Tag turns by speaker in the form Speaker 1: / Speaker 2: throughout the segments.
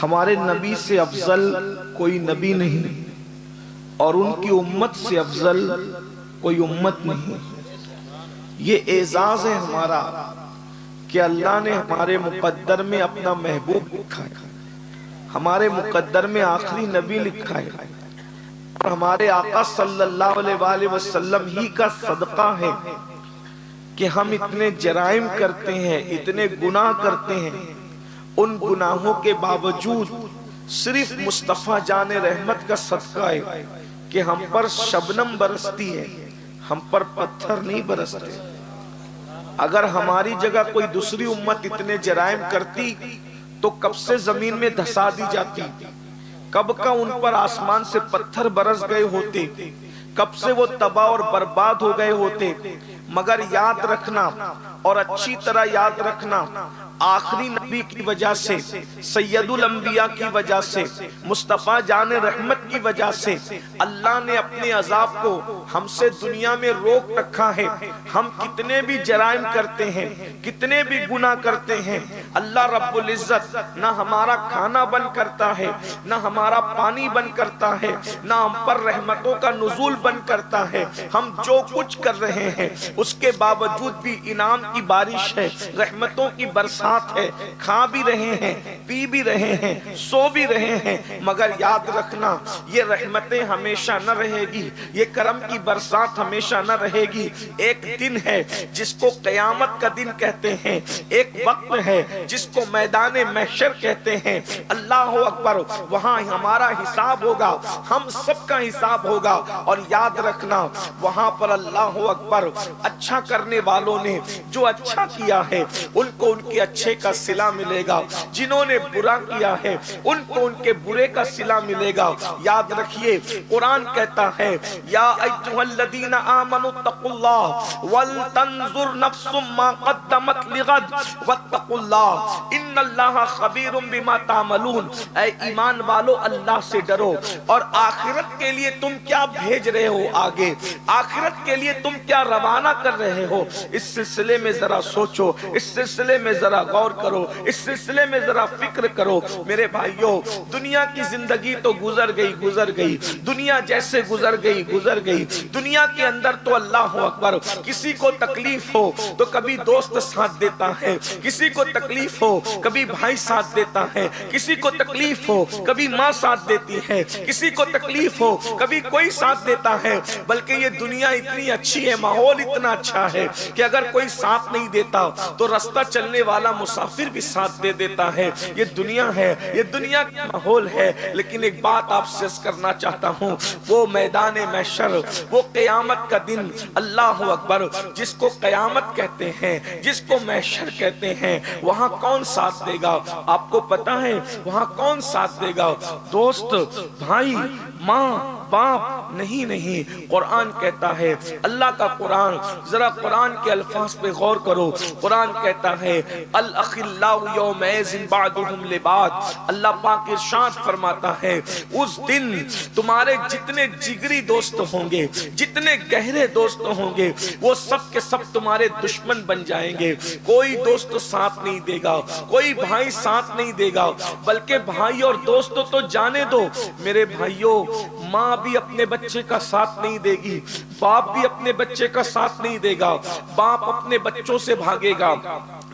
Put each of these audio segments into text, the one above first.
Speaker 1: ہمارے نبی سے افضل کوئی نبی نہیں اور ان کی امت سے افضل کوئی امت نہیں۔ یہ اعزاز ہے ہمارا کہ اللہ نے ہمارے مقدر میں اپنا محبوب لکھا ہے، ہمارے مقدر میں آخری نبی لکھا ہے، اور ہمارے آقا صلی اللہ علیہ وآلہ وسلم ہی کا صدقہ ہے کہ ہم اتنے جرائم کرتے ہیں، اتنے گناہ کرتے ہیں، ان گناہوں کے باوجود صرف مصطفیٰ جان رحمت کا صدقہ ہے کہ ہم پر شبنم برستی ہے، ہم پر پتھر نہیں برستے۔ اگر ہماری جگہ کوئی دوسری امت اتنے جرائم کرتی تو کب سے زمین میں دھسا دی جاتی، کب کا ان پر آسمان سے پتھر برس گئے ہوتے، کب سے وہ تباہ اور برباد ہو گئے ہوتے۔ مگر یاد رکھنا اور اچھی طرح یاد رکھنا، آخری نبی کی وجہ سے، سید الانبیاء کی وجہ سے، مصطفیٰ جان رحمت کی وجہ سے اللہ نے اپنے عذاب کو ہم سے دنیا میں روک رکھا ہے۔ ہم کتنے بھی جرائم کرتے ہیں، کتنے بھی گناہ کرتے ہیں، اللہ رب العزت نہ ہمارا کھانا بند کرتا ہے، نہ ہمارا پانی بند کرتا ہے، نہ ہم پر رحمتوں کا نزول بند کرتا ہے۔ ہم جو کچھ کر رہے ہیں اس کے باوجود بھی انعام کی بارش ہے، رحمتوں کی برسات ہے، کھا بھی رہے ہیں، پی بھی رہے ہیں، سو بھی رہے ہیں، مگر یاد رکھنا یہ رحمتیں ہمیشہ نہ رہے گی، یہ کرم کی برسات ہمیشہ نہ رہے گی۔ ایک دن ہے جس کو قیامت کا دن کہتے ہیں، ایک وقت ہے جس کو میدان محشر کہتے ہیں۔ اللہ اکبر، وہاں ہمارا حساب ہوگا، ہم سب کا حساب ہوگا، اور یاد رکھنا وہاں پر اللہ اکبر اچھا کرنے والوں نے جو اچھا کیا ہے ان کو ان کے اچھے کا صلہ ملے گا، جنہوں نے برا کیا ہے ان کو ان کے برے کا صلہ ملے گا۔ یاد رکھیے قرآن کہتا ہے یا ایھا الذین آمنوا اتقوا اللہ ولتنظر نفس ما قدمت لغد واتقوا اللہ ان اللہ خبیر بما تعملون۔ اے ایمان والو اللہ سے ڈرو، اور آخرت کے لیے تم کیا بھیج رہے ہو آگے، آخرت کے لیے تم کیا روانہ کر رہے ہو، اس سلسلے میں ذرا سوچو، اس سلسلے میں ذرا غور کرو، اس سلسلے میں ذرا فکر کرو۔ میرے بھائیوں، دنیا کی زندگی تو گزر گئی، دنیا جیسے گزر گئی، دنیا کے اندر تو اللہ اکبر کسی کو تکلیف ہو تو کبھی دوست ساتھ دیتا ہے، کسی کو تکلیف ہو کبھی بھائی ساتھ دیتا ہے، کسی کو تکلیف ہو کبھی ماں ساتھ دیتی ہے، کسی کو تکلیف ہو کبھی کوئی ساتھ دیتا ہے۔ بلکہ یہ دنیا اتنی اچھی ہے، ماحول اتنا اچھا ہے کہ اگر کوئی ساتھ نہیں دیتا تو رستہ چلنے والا مسافر بھی ساتھ دے دیتا ہے۔ یہ دنیا ہے، یہ دنیا کا ماحول ہے۔ لیکن ایک بات آپ سے کرنا چاہتا ہوں، وہ میدان محشر، وہ قیامت کا دن، اللہ اکبر، جس کو قیامت کہتے ہیں، جس کو محشر کہتے ہیں، وہاں کون ساتھ دے گا؟ آپ کو پتا ہے وہاں کون ساتھ دے گا؟ دوست، بھائی، ماں، باپ نہیں۔ قرآن کہتا ہے، اللہ کا قرآن، ذرا قرآن کے الفاظ پہ غور کرو۔ قرآن کہتا ہے الاخلاء یومئذ بعضهم لبعض، اللہ پاک ارشاد فرماتا ہے اس دن تمہارے جتنے جگری دوست ہوں گے، جتنے گہرے دوست ہوں گے، وہ سب کے سب تمہارے دشمن بن جائیں گے۔ کوئی دوست ساتھ نہیں دے گا، کوئی بھائی ساتھ نہیں دے گا، بلکہ بھائی اور دوست تو جانے دو میرے بھائیوں، ماں بھی اپنے بچے کا ساتھ نہیں دے گی، باپ بھی اپنے بچے کا ساتھ نہیں دے گا، باپ اپنے بچوں سے بھاگے گا،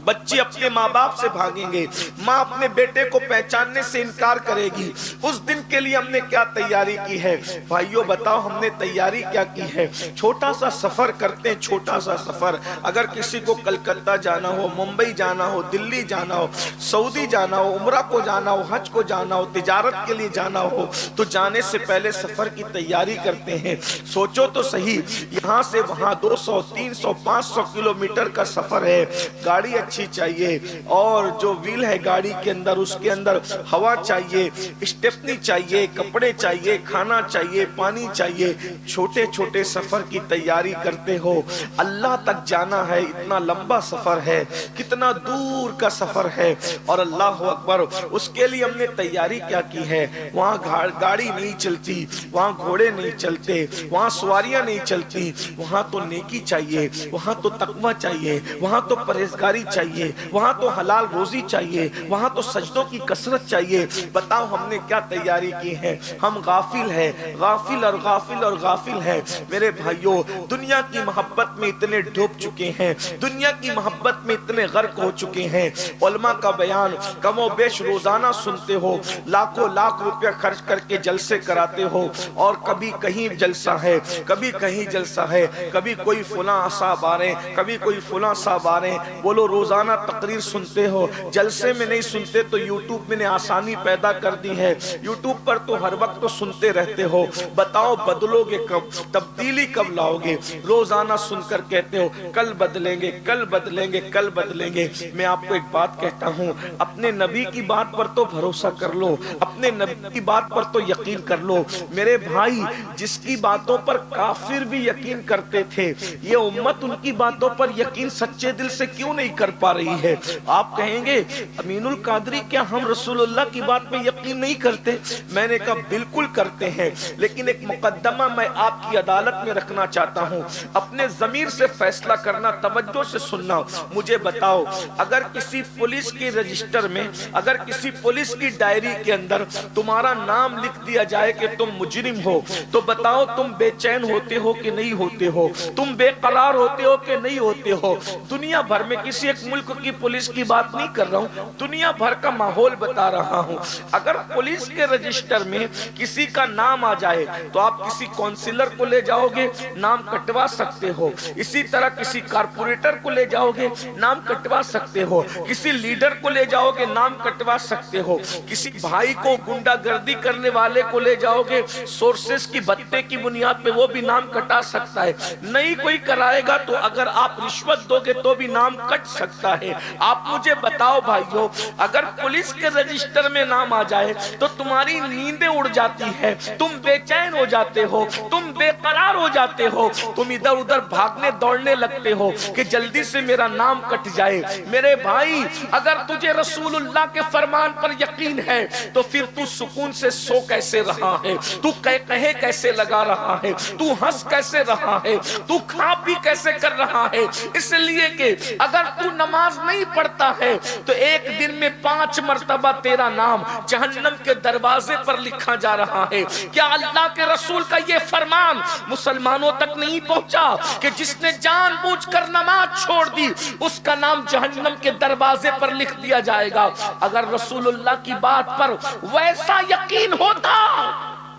Speaker 1: بچے اپنے ماں باپ سے بھاگیں گے، ماں اپنے بیٹے کو پہچاننے سے انکار کرے گی۔ اس دن کے لیے ہم نے کیا تیاری کی ہے؟ بھائیوں بتاؤ، ہم نے تیاری کیا کی ہے؟ چھوٹا سا سفر کرتے ہیں، چھوٹا سا سفر۔ اگر کسی کو کلکتہ جانا ہو، ممبئی جانا ہو، دلی جانا ہو، سعودی جانا ہو، عمرہ کو جانا ہو، حج کو جانا ہو، تجارت کے لیے جانا ہو، تو جانے سے پہلے سفر کی تیاری کرتے ہیں۔ سوچو تو صحیح، یہاں سے وہاں 200، 300، 500 کلومیٹر کا سفر ہے، گاڑی اچھی چاہیے، اور جو ویل ہے گاڑی کے اندر اس کے اندر ہوا چاہیے، اسٹیپنی چاہیے، کپڑے چاہیے، کھانا چاہیے، پانی چاہیے۔ چھوٹے چھوٹے سفر کی تیاری کرتے ہو، اللہ تک جانا ہے، اتنا لمبا سفر ہے، کتنا دور کا سفر ہے، اور اللہ اکبر اس کے لیے ہم نے تیاری کیا کی ہے؟ وہاں گاڑی نہیں چلتی، وہاں گھوڑے نہیں چلتے، وہاں سواریاں نہیں چلتی، وہاں تو نیکی چاہیے، وہاں تو تقوی چاہیے، وہاں تو پرہیزگاری چاہیے، چاہیے، وہاں تو حلال روزی چاہیے، وہاں تو سجدوں کی کثرت چاہیے. بتاؤ ہم نے کیا تیاری کی ہے؟ ہم غافل ہیں، غافل اور غافل اور غافل ہیں. میرے بھائیوں، دنیا کی محبت میں اتنے ڈوب چکے ہیں، دنیا کی محبت میں اتنے غرق ہو چکے ہیں. علماء کا بیان کم و بیش روزانہ سنتے ہو، لاکھوں لاکھ روپیہ خرچ کر کے جلسے کراتے ہو، اور کبھی کہیں جلسہ ہے، کبھی کہیں جلسہ ہے، کبھی کوئی فلاں صاحب آ رہے ہیں، کبھی کوئی فلاں صاحب آ رہے ہیں. بولو روزانہ تقریر سنتے ہو، جلسے میں نہیں سنتے تو یوٹیوب میں نے آسانی پیدا کر دی ہے، یوٹیوب پر تو ہر وقت تو سنتے رہتے ہو. بتاؤ بدلو گے کب؟ تبدیلی کب لاؤ گے؟ روزانہ سن کر کہتے ہو کل بدلیں گے، کل بدلیں گے، کل بدلیں گے. میں آپ کو ایک بات کہتا ہوں، اپنے نبی کی بات پر تو بھروسہ کر لو، اپنے نبی کی بات پر تو یقین کر لو. میرے بھائی، جس کی باتوں پر کافر بھی یقین کرتے تھے، یہ امت ان کی باتوں پر یقین سچے دل سے کیوں نہیں کر پا رہی ہے؟ آپ کہیں گے امین القادری کیا ہم رسول اللہ کی بات پہ یقین نہیں کرتے؟ میں نے کہا بالکل کرتے ہیں، لیکن ایک مقدمہ میں آپ کی عدالت میں رکھنا چاہتا ہوں، اپنے ضمیر سے فیصلہ کرنا، توجہ سے سننا. مجھے بتاؤ، اگر کسی پولیس کی رجسٹر میں، اگر کسی پولیس کی ڈائری کے اندر تمہارا نام لکھ دیا جائے کہ تم مجرم ہو، تو بتاؤ تم بے چین ہوتے ہو کہ نہیں ہوتے ہو؟ تم بے قرار ہوتے ہو کہ نہیں ہوتے ہو؟ دنیا بھر میں کسی ایک ملک کی پولیس کی بات نہیں کر رہا ہوں، دنیا بھر کا ماحول بتا رہا ہوں. اگر پولیس کے رجسٹر میں کسی کا نام آ جائے تو آپ کسی کونسلر کو لے جاؤ گے، نام کٹوا سکتے ہو. اسی طرح کسی کارپوریٹر کو لے جاؤ گے، نام کٹوا سکتے ہو. کسی لیڈر کو لے جاؤ گے، نام کٹوا سکتے ہو. کسی بھائی کو گنڈا گردی کرنے والے کو لے جاؤ گے، سورسز کی بتے کی بنیاد پہ وہ بھی نام کٹا سکتا ہے. نہیں کوئی کرائے گا تو اگر آپ رشوت دو گے تو بھی نام کٹ سکتا ہے. آپ مجھے بتاؤ بھائیو، اگر پولیس کے رجسٹر میں نام آ جائے تو تمہاری نیندیں اڑ جاتی ہے، تم بے چین ہو جاتے ہو، تم بے قرار ہو جاتے ہو، تم ادھر ادھر بھاگنے دوڑنے لگتے ہو کہ جلدی سے میرا نام کٹ جائے. میرے بھائی، اگر تجھے رسول اللہ کے فرمان پر یقین ہے تو پھر تو سکون سے سو کیسے رہا ہے؟ تو کہے کیسے لگا رہا ہے؟ تو ہنس کیسے رہا ہے؟ تو کھا پی کیسے کر رہا ہے؟ اس لیے کہ اگر تو نماز نہیں پڑھتا ہے تو ایک دن میں 5 مرتبہ تیرا نام جہنم کے دروازے پر لکھا جا رہا ہے. کیا اللہ کے رسول کا یہ فرمان مسلمانوں تک نہیں پہنچا کہ جس نے جان بوجھ کر نماز چھوڑ دی اس کا نام جہنم کے دروازے پر لکھ دیا جائے گا؟ اگر رسول اللہ کی بات پر ویسا یقین ہوتا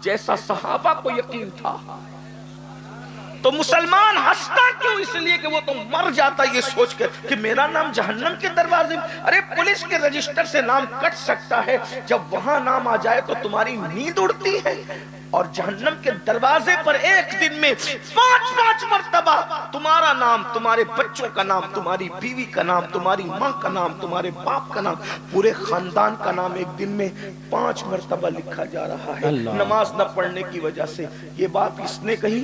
Speaker 1: جیسا صحابہ کو یقین تھا تو مسلمان ہنستا کیوں؟ اس لیے کہ وہ تو مر جاتا یہ سوچ کر کہ میرا نام جہنم کے دروازے میں. ارے پولیس کے رجسٹر سے نام کٹ سکتا ہے، جب وہاں نام آ جائے تو تمہاری نیند اڑتی ہے. اور جہنم کے دروازے پر ایک دن میں 5 مرتبہ تمہارا نام، تمہارے بچوں کا نام، تمہاری بیوی کا نام، تمہاری ماں کا نام، تمہارے باپ کا نام، پورے خاندان کا نام ایک دن میں 5 مرتبہ لکھا جا رہا ہے نماز نہ پڑھنے کی وجہ سے. یہ بات اس نے کہی،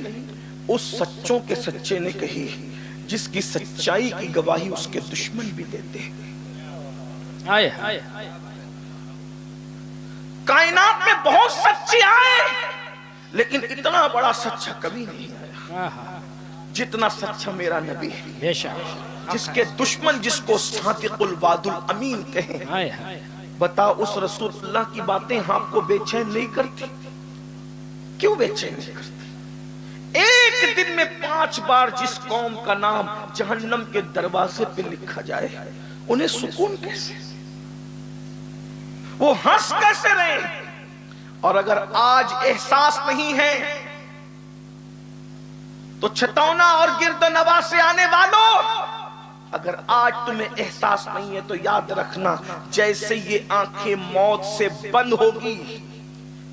Speaker 1: اس سچوں کے سچے نے کہی جس کی سچائی کی گواہی اس کے دشمن بھی دیتے ہیں. کائنات میں بہت سچے آئے لیکن اتنا بڑا سچا کبھی نہیں آیا جتنا سچا میرا نبی ہے، جس کے دشمن جس کو صادق الوعد الامین کہیں. بتا اس رسول اللہ کی باتیں آپ کو بے چین نہیں کرتی؟ کیوں بے چین نہیں کرتی؟ ایک دن میں 5 بار جس قوم کا نام جہنم کے دروازے پہ لکھا جائے انہیں سکون کیسے؟ وہ ہنس کیسے رہے؟ اور اگر آج احساس نہیں ہے تو چھتونا اور گرد و نواح سے آنے والوں، اگر آج تمہیں احساس نہیں ہے تو یاد رکھنا، جیسے یہ آنکھیں موت سے بند ہوگی،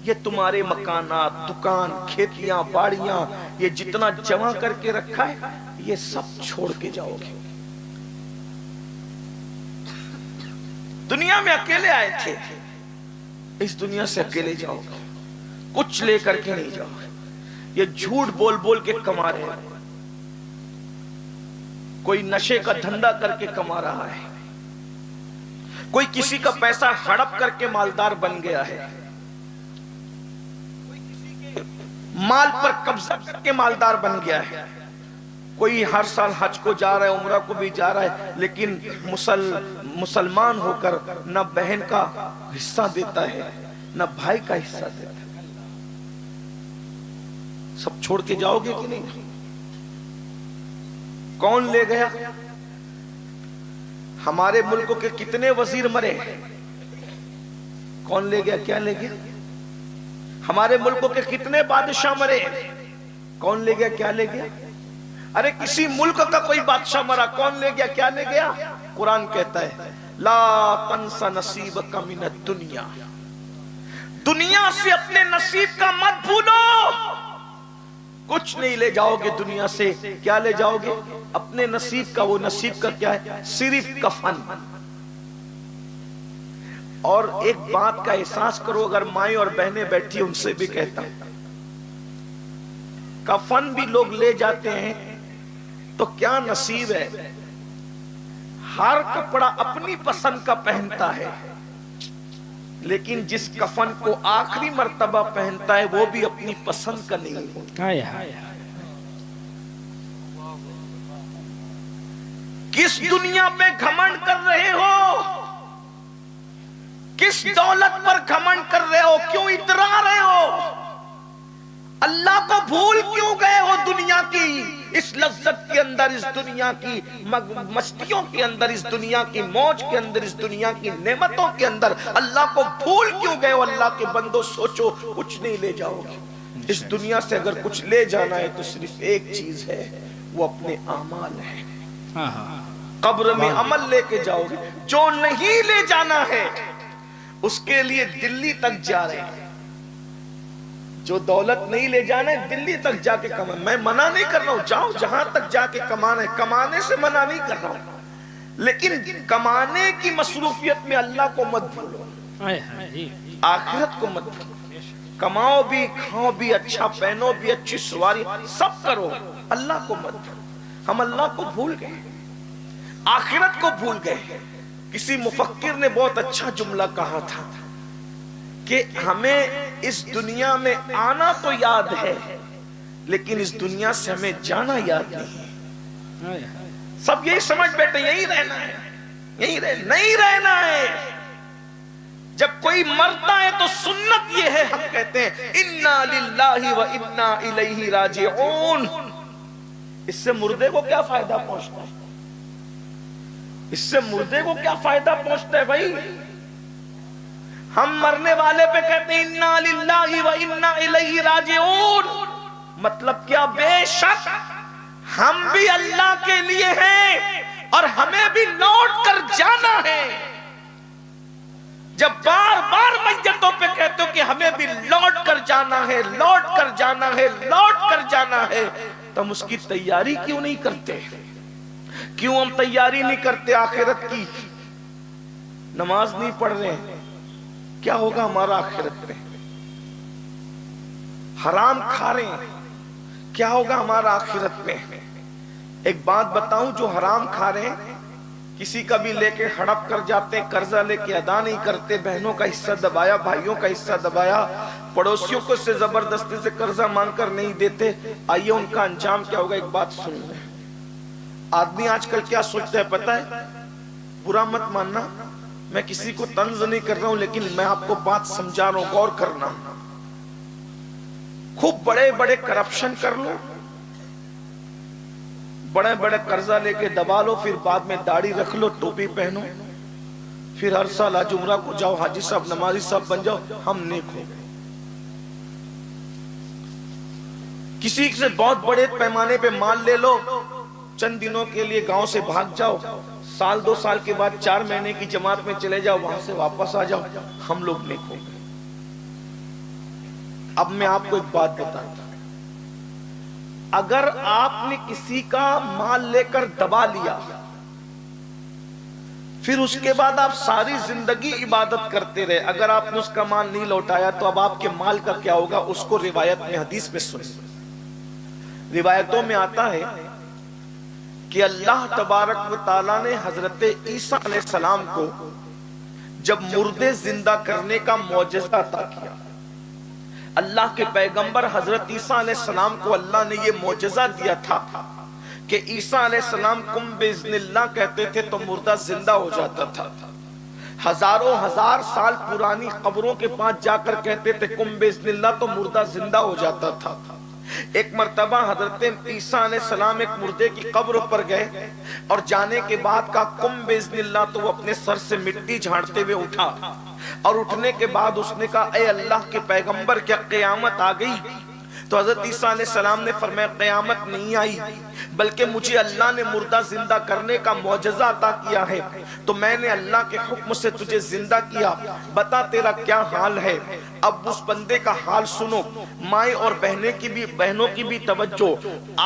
Speaker 1: یہ تمہارے مکانات، دکان، کھیتیاں، باڑیاں، یہ جتنا جمع کر کے رکھا ہے یہ سب چھوڑ کے جاؤ گے. دنیا میں اکیلے آئے تھے، اس دنیا سے اکیلے جاؤ گے، کچھ لے کر کے نہیں جاؤ گے. یہ جھوٹ بول بول کے کما رہے ہیں، کوئی نشے کا دھندا کر کے کما رہا ہے، کوئی کسی کا پیسہ ہڑپ کر کے مالدار بن گیا ہے، مال پر قبضہ کر کے مالدار بن گیا ہے، کوئی ہر سال حج کو جا رہا ہے، عمرہ کو بھی جا رہا ہے، لیکن مسلمان ہو کر نہ بہن کا حصہ دیتا ہے نہ بھائی کا حصہ دیتا ہے۔ سب چھوڑ کے جاؤ گے کہ نہیں؟ کون لے گیا؟ ہمارے ملک کے کتنے وزیر مرے؟ کون لے گیا؟ کیا لے گیا؟ ہمارے ملک کے کتنے بادشاہ مرے؟ کون لے گیا؟ کیا لے گیا؟ ارے کسی ملک کا کوئی بادشاہ مرا، کون لے گیا؟ کیا لے گیا؟ قرآن کہتا ہے لا تنس نصیبک من الدنیا، دنیا سے اپنے نصیب کا مت بھولو۔ کچھ نہیں لے جاؤ گے دنیا سے، کیا لے جاؤ گے؟ اپنے نصیب کا۔ وہ نصیب کا کیا ہے؟ صرف کفن۔ اور ایک بات کا احساس کرو، اگر مائیں اور بہنیں بیٹھی ان سے بھی کہتا ہوں، کفن بھی لوگ لے جاتے ہیں تو کیا نصیب ہے، ہر کپڑا اپنی پسند کا پہنتا ہے، لیکن جس کفن کو آخری مرتبہ پہنتا ہے وہ بھی اپنی پسند کا نہیں ہوتا۔ کس دنیا پہ گھمنڈ کر رہے ہو؟ کس دولت پر گھمنڈ کر رہے ہو؟ کیوں اترا رہے ہو؟ اللہ کو بھول کیوں گئے ہو؟ دنیا کی اس لذت کے اندر، اس دنیا کی مستیوں کے اندر، اس دنیا کی موج کے اندر، اس دنیا کی نعمتوں کے اندر اللہ کو بھول کیوں گئے ہو؟ اللہ کے بندو سوچو، کچھ نہیں لے جاؤ گے اس دنیا سے۔ اگر کچھ لے جانا ہے تو صرف ایک چیز ہے، وہ اپنے اعمال ہے۔ قبر میں عمل لے کے جاؤ گے۔ جو نہیں لے جانا ہے اس کے لیے دلی تک جا رہے ہیں۔ جو دولت نہیں لے جانا ہے دلی تک جا کے کمانا۔ میں منع نہیں کر رہا ہوں، جاؤ جہاں تک جا کے کمانا ہے، کمانے سے منع نہیں کر رہا ہوں، لیکن کمانے کی مصروفیت میں اللہ کو مت بھولو، آخرت کو مت بھولو۔ کماؤ بھی، کھاؤ بھی، اچھا پہنو بھی، اچھی سواری سب کرو، اللہ کو مت بھولو۔ ہم اللہ کو بھول گئے، آخرت کو بھول گئے۔ کسی مفکر نے بہت اچھا جملہ کہا تھا کہ ہمیں اس دنیا میں آنا تو یاد ہے، لیکن اس دنیا سے ہمیں جانا یاد نہیں۔ سب یہی سمجھ بیٹھے یہی رہنا ہے، یہی رہنا، نہیں رہنا ہے۔ جب کوئی مرتا ہے تو سنت یہ ہے، ہم کہتے ہیں انا للہ و انا الیہ راجعون۔ اس سے مردے کو کیا فائدہ پہنچتا ہے؟ اس سے مردے کو کیا فائدہ پہنچتا ہے بھائی؟ ہم مرنے والے پہ کہتے ہیں انا للہ و انا الیہ راجعون۔ مطلب کیا؟ بے شک ہم بھی اللہ کے لیے ہیں اور ہمیں بھی لوٹ کر جانا ہے۔ جب بار بار میتوں پہ کہتے ہو کہ ہمیں بھی لوٹ کر جانا ہے، لوٹ کر جانا ہے، لوٹ کر جانا ہے، تو ہم اس کی تیاری کیوں نہیں کرتے؟ کیوں ہم تیاری نہیں کرتے آخرت کی؟ نماز نہیں پڑھ رہے ہیں، کیا ہوگا ہمارا آخرت میں؟ حرام کھا رہے ہیں، کیا ہوگا ہمارا آخرت میں؟ ایک بات بتاؤں، جو حرام کھا رہے ہیں کسی کا بھی لے کے ہڑپ کر جاتے ہیں، قرضہ لے کے ادا نہیں کرتے، بہنوں کا حصہ دبایا، بھائیوں کا حصہ دبایا، پڑوسیوں کو سے زبردستی سے قرضہ مانگ کر نہیں دیتے، آئیے ان کا انجام کیا ہوگا؟ ایک بات سن لیں۔ آدمی آج کل کیا سوچتا ہے پتہ ہے؟ برا مت ماننا، میں کسی کو طنز نہیں کر رہا ہوں، لیکن میں آپ کو بات سمجھا رہا ہوں، غور کرنا۔ خوب بڑے بڑے کرپشن کر لو، بڑے بڑے قرضہ لے کے دبا لو، پھر بعد میں داڑھی رکھ لو، ٹوپی پہنو، پھر ہر سال حج عمرہ کو جاؤ، حاجی صاحب نمازی صاحب بن جاؤ، ہم نیک ہو گئے۔ کسی سے بہت بڑے پیمانے پہ مال لے لو، چند دنوں کے لیے گاؤں سے بھاگ جاؤ، سال دو سال کے بعد 4 مہینے کی جماعت میں چلے جاؤ، وہاں سے واپس آ جاؤ، ہم لوگ نیک ہو گئے۔ اب میں آپ کو ایک بات بتاتا ہوں، اگر آپ نے کسی کا مال لے کر دبا لیا، پھر اس کے بعد آپ ساری زندگی عبادت کرتے رہے، اگر آپ نے اس کا مال نہیں لوٹایا تو اب آپ کے مال کا کیا ہوگا؟ اس کو روایت میں، حدیث میں سنیں، روایتوں میں آتا ہے کہ اللہ تبارک و تعالیٰ نے حضرت عیسیٰ علیہ السلام کو جب مردے زندہ کرنے کا معجزہ عطا کیا، اللہ کے پیغمبر حضرت عیسیٰ علیہ السلام کو اللہ نے یہ معجزہ دیا تھا کہ عیسیٰ علیہ السلام کم باذن اللہ کہتے تھے تو مردہ زندہ ہو جاتا تھا، ہزاروں ہزار سال پرانی قبروں کے پاس جا کر کہتے تھے کم باذن اللہ تو مردہ زندہ ہو جاتا تھا۔ ایک مرتبہ حضرت عیسیٰ علیہ السلام ایک مردے کی قبر پر گئے اور جانے کے بعد کہا کم باذن اللہ، تو وہ اپنے سر سے مٹی جھاڑتے ہوئے اٹھا، اور اٹھنے کے بعد اس نے کہا اے اللہ کے پیغمبر کیا قیامت آ گئی؟ تو حضرت عیسیٰ علیہ السلام نے فرمایا قیامت نہیں آئی، بلکہ مجھے اللہ نے مردہ زندہ کرنے کا معجزہ عطا کیا ہے، تو میں نے اللہ کے حکم سے تجھے زندہ کیا، بتا تیرا کیا حال ہے؟ اب اس بندے کا حال سنو، مائیں اور بہنوں کی بھی توجہ،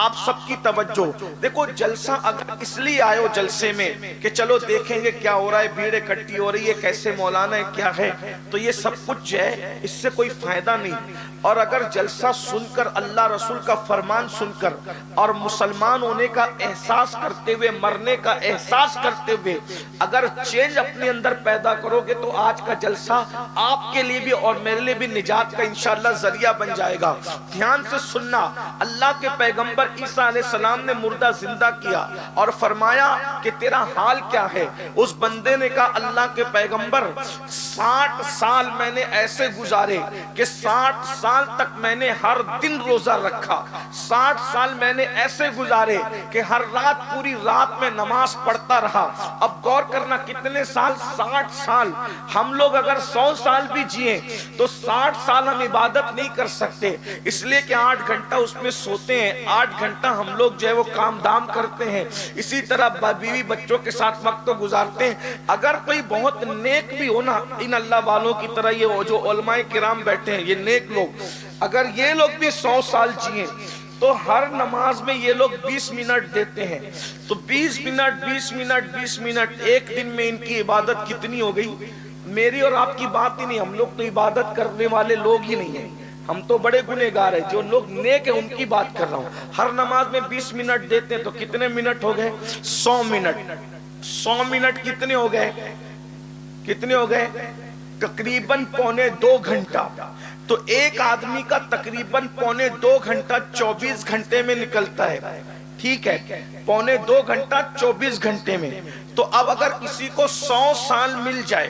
Speaker 1: آپ سب کی توجہ۔ دیکھو جلسہ اگر اس لیے آئے ہو جلسے میں کہ چلو دیکھیں گے کیا ہو رہا ہے، بھیڑ اکٹھی ہو رہی ہے، کیسے مولانا ہے، کیا ہے، تو یہ سب کچھ جو ہے اس سے کوئی فائدہ نہیں۔ اور اگر جلسہ سن کر، اللہ رسول کا فرمان سن کر اور مسلمان ہونے کا احساس کرتے ہوئے، مرنے کا احساس کرتے ہوئے اگر چینج اپنے اندر پیدا کرو گے تو آج کا جلسہ آپ کے لیے بھی اور میرے لیے بھی نجات کا انشاءاللہ ذریعہ بن جائے گا۔ دھیان سے سننا، اللہ کے پیغمبر عیسیٰ علیہ السلام نے مردہ زندہ کیا اور فرمایا کہ تیرا حال کیا ہے؟ اس بندے نے کہا اللہ کے پیغمبر 60 سال میں نے ایسے گزارے کہ 60 سال تک میں نے ہر دن روزہ رکھا، 60 سال میں نے ایسے گزارے کہ ہر رات پوری رات میں نماز پڑھتا رہا۔ اب غور کرنا کتنے سال؟ 60 سال۔ ہم لوگ اگر 100 سال بھی جیے تو 60 سال ہم عبادت نہیں کر سکتے، اس لیے کہ 8 گھنٹہ اس میں سوتے ہیں، 8 گھنٹہ ہم لوگ جو ہے وہ کام دام کرتے ہیں، اسی طرح بیوی بچوں کے ساتھ وقت تو گزارتے ہیں۔ اگر کوئی بہت نیک بھی ہو نا، ان اللہ والوں کی طرح یہ جو علماء کرام بیٹھے ہیں، یہ نیک لوگ، اگر یہ لوگ بھی 100 سال جیے تو ہر نماز میں یہ لوگ 20 منٹ دیتے ہیں، تو 20 منٹ ایک دن میں ان کی عبادت کتنی ہو گئی؟ میری اور آپ کی بات ہی نہیں، ہم لوگ تو عبادت کرنے والے لوگ ہی نہیں ہیں، ہم تو بڑے گنہگار ہیں۔ جو لوگ نیک ہیں ان کی بات کر رہا ہوں، ہر نماز میں 20 منٹ دیتے ہیں تو کتنے منٹ ہو گئے؟ 100 منٹ۔ 100 منٹ کتنے ہو گئے؟ کتنے ہو گئے؟ تقریباً پونے 2 گھنٹہ۔ تو ایک آدمی کا تقریباً پونے 2 گھنٹہ 24 گھنٹے میں نکلتا ہے، ٹھیک ہے، پونے 2 گھنٹہ 24 گھنٹے میں۔ تو اب اگر کسی کو 100 سال مل جائے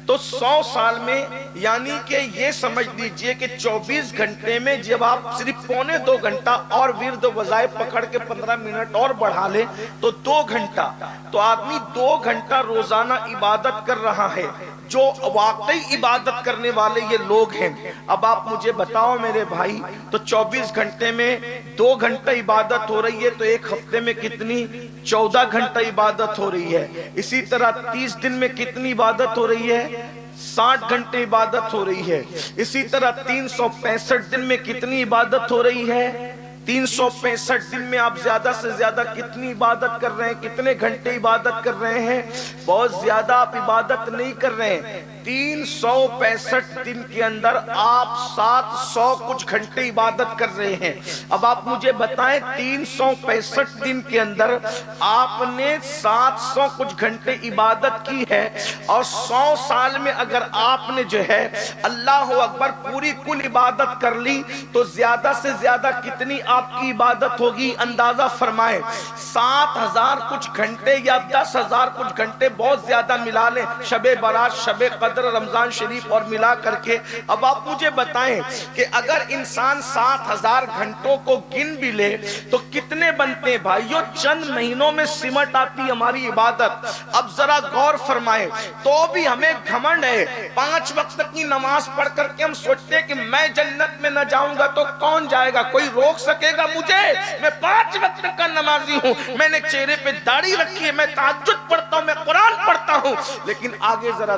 Speaker 1: تو 100 سال میں یعنی کہ یہ سمجھ لیجئے کہ 24 گھنٹے میں جب آپ صرف پونے 2 گھنٹہ اور ورد و وظائف پکڑ کے 15 منٹ اور بڑھا لیں تو 2 گھنٹہ، تو آدمی 2 گھنٹہ روزانہ عبادت کر رہا ہے۔ جو واقعی عبادت کرنے والے یہ لوگ ہیں، اب آپ مجھے بتاؤ میرے بھائی، تو 24 گھنٹے میں 2 گھنٹہ عبادت ہو رہی ہے تو ایک ہفتے میں کتنی؟ 14 گھنٹہ عبادت ہو رہی ہے۔ اسی طرح 30 دن میں کتنی عبادت ہو رہی ہے؟ 60 گھنٹے عبادت ہو رہی ہے۔ اسی طرح 365 دن میں کتنی عبادت ہو رہی ہے؟ 365 دن میں آپ زیادہ سے زیادہ کتنی عبادت کر رہے ہیں؟ کتنے گھنٹے عبادت کر رہے ہیں؟ بہت زیادہ آپ عبادت نہیں کر رہے ہیں۔ 365 دن کے اندر آپ 700 کچھ گھنٹے عبادت کر رہے ہیں۔ اب آپ مجھے بتائیں 365 دن کے اندر آپ نے 700 کچھ گھنٹے عبادت کی ہے، اور 100 سال میں اگر آپ نے جو ہے اللہ اکبر پوری کل عبادت کر لی تو زیادہ سے زیادہ کتنی آپ کی عبادت ہوگی؟ اندازہ فرمائیں۔ 7000 کچھ گھنٹے یا 10,000 کچھ گھنٹے، بہت زیادہ ملا لیں، شب برات، شب قدر، رمضان شریف اور ملا کر کے۔ اب آپ مجھے بتائیں کہ اگر انسان 7000 گھنٹوں کو گن بھی لے تو کتنے بنتے ہیں بھائیو؟ چند مہینوں میں سمٹ آتی ہماری عبادت۔ اب ذرا غور فرمائیں، تو بھی ہمیں گھمنڈ ہے، 5 وقت کی نماز پڑھ کر کے ہم سوچتے ہیں کہ میں جنت میں نہ جاؤں گا تو کون جائے گا؟ کوئی روک سکے گا مجھے؟ میں 5 وقت کا نمازی ہوں، میں نے چہرے پہ داڑھی رکھی ہے، میں تہجد پڑھتا ہوں، میں قرآن پڑھتا ہوں۔ لیکن آگے ذرا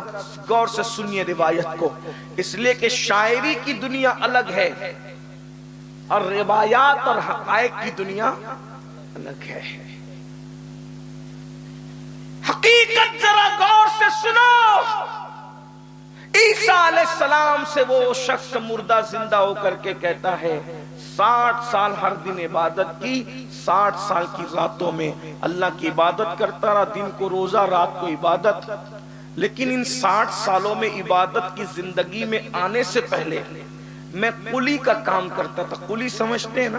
Speaker 1: غور سے سنیے روایت کو، اس لیے کہ شاعری کی دنیا الگ ہے اور روایات اور حقائق کی دنیا الگ ہے۔ حقیقت ذرا غور سے سنو۔ عیسیٰ علیہ السلام سے وہ شخص مردہ زندہ ہو کر کے کہتا ہے 60 سال ہر دن عبادت کی، 60 سال کی راتوں میں اللہ کی عبادت کرتا رہا، دن کو روزہ، رات کو عبادت۔ لیکن ان 60 سالوں میں عبادت کی زندگی میں آنے سے پہلے میں قلی کا کام کرتا تھا۔ قلی سمجھتے ہیں نا؟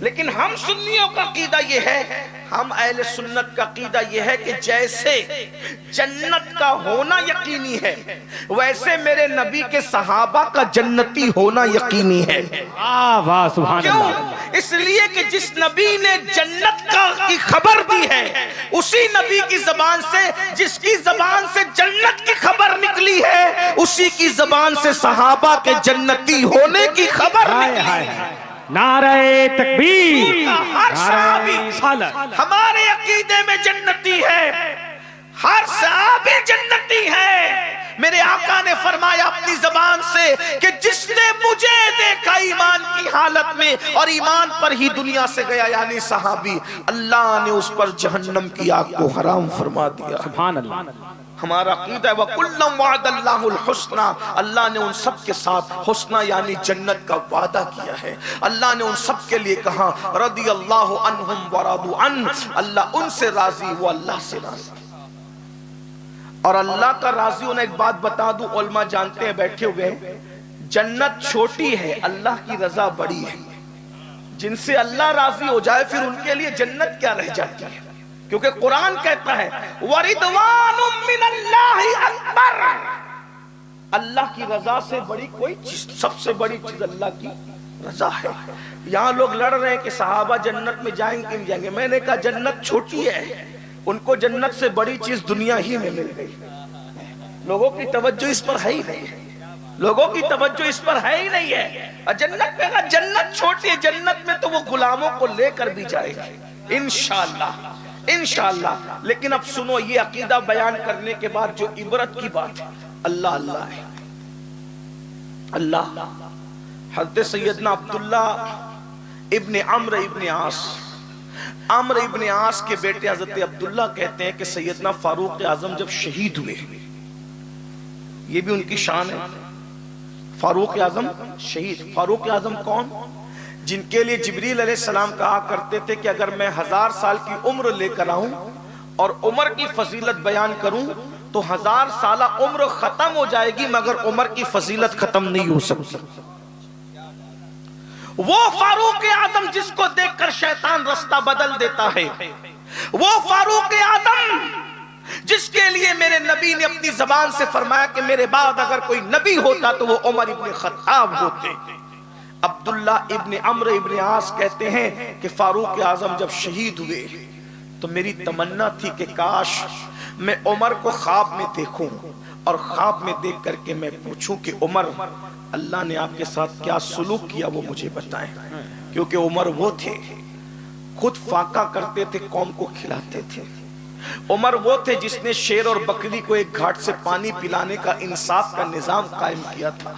Speaker 1: لیکن ہم سنیوں کا عقیدہ یہ ہے، ہم اہل سنت کا عقیدہ یہ ہے کہ جیسے جنت کا ہونا یقینی ہے ویسے میرے نبی کے صحابہ کا جنتی ہونا یقینی ہے۔
Speaker 2: واہ سبحان
Speaker 1: کیوں؟
Speaker 2: اللہ۔
Speaker 1: اس لیے کہ جس نبی نے جنت کی خبر دی ہے اسی نبی کی زبان سے، جس کی زبان سے جنت کی خبر نکلی ہے اسی کی زبان سے صحابہ کے جنتی ہونے کی خبر نکلی ہے۔
Speaker 2: نعرہ تکبیر،
Speaker 1: ہر صحابی
Speaker 2: رسالت،
Speaker 1: ہمارے عقیدے میں جنتی ہے، ہر صحابی جنتی ہے۔ میرے آقا نے فرمایا اپنی زبان سے کہ جس نے مجھے دیکھا ایمان کی حالت میں اور ایمان پر ہی دنیا سے گیا یعنی صحابی، اللہ نے اس پر جہنم کی آگ کو حرام فرما دیا۔
Speaker 2: سبحان اللہ۔
Speaker 1: ہمارا عقیدہ ہے وَكُلًّا وَعَدَ اللَّهُ الْحُسْنَى، اللہ نے ان سب کے ساتھ حسنہ یعنی جنت کا وعدہ کیا ہے۔ اللہ نے ان سب کے لیے کہا رضی اللہ عنہم ورضوا عنہ، اللہ ان سے راضی وہ اللہ سے راضی۔ اور اللہ کا راضی ہونا، ایک بات بتا دوں، علماء جانتے ہیں بیٹھے ہوئے، جنت چھوٹی ہے اللہ کی رضا بڑی ہے۔ جن سے اللہ راضی ہو جائے پھر ان کے لیے جنت کیا رہ جاتی ہے، کیونکہ قرآن کہتا ہے وَرِضْوَانٌ مِّنَ اللَّهِ أَكْبَرُ، اللہ کی رضا سے بڑی کوئی چیز، سب سے بڑی چیز اللہ کی رضا ہے۔ یہاں لوگ لڑ رہے ہیں کہ صحابہ جنت میں جائیں گے نہیں جائیں گے، میں نے کہا جنت چھوٹی ہے، ان کو جنت سے بڑی چیز دنیا ہی میں مل گئی۔ لوگوں کی توجہ اس پر ہے ہی نہیں ہے، لوگوں کی توجہ اس پر ہے ہی نہیں ہے۔ جنت میں کہا جنت چھوٹی ہے، جنت میں تو وہ غلاموں کو لے کر بھی جائے گا انشاءاللہ انشاءاللہ۔ لیکن اب سنو، یہ عقیدہ بیان کرنے کے بعد جو عبرت کی بات ہے، اللہ اللہ ہے، اللہ۔ حضرت سیدنا عبداللہ ابن عمرو ابن عاص، عمرو ابن عاص کے بیٹے حضرت عبداللہ کہتے ہیں کہ سیدنا فاروق اعظم جب شہید ہوئے، یہ بھی ان کی شان ہے، فاروق اعظم شہید۔ فاروق اعظم کون؟ جن کے لیے جبریل علیہ السلام کہا کرتے تھے کہ اگر میں 1000 سال کی عمر لے کر آؤں اور عمر کی فضیلت بیان کروں تو 1000 سالہ عمر ختم ہو جائے گی مگر عمر کی فضیلت ختم نہیں ہو سکتی۔ وہ فاروق اعظم جس کو دیکھ کر شیطان رستہ بدل دیتا ہے، وہ فاروق اعظم جس کے لیے میرے نبی نے اپنی زبان سے فرمایا کہ میرے بعد اگر کوئی نبی ہوتا تو وہ عمر ابن خطاب ہوتے۔ عبداللہ ابن عمرو ابن عاص کہتے ہیں کہ فاروق اعظم جب شہید ہوئے تو میری تمنا تھی کہ کاش میں عمر کو خواب میں دیکھوں اور خواب میں دیکھ کر کے میں پوچھوں کہ عمر اللہ نے آپ کے ساتھ کیا سلوک کیا وہ مجھے بتائیں، کیونکہ عمر وہ تھے خود فاقہ کرتے تھے، قوم کو کھلاتے تھے۔ عمر وہ تھے جس نے شیر اور بکری کو ایک گھاٹ سے پانی پلانے کا انصاف کا نظام قائم کیا تھا۔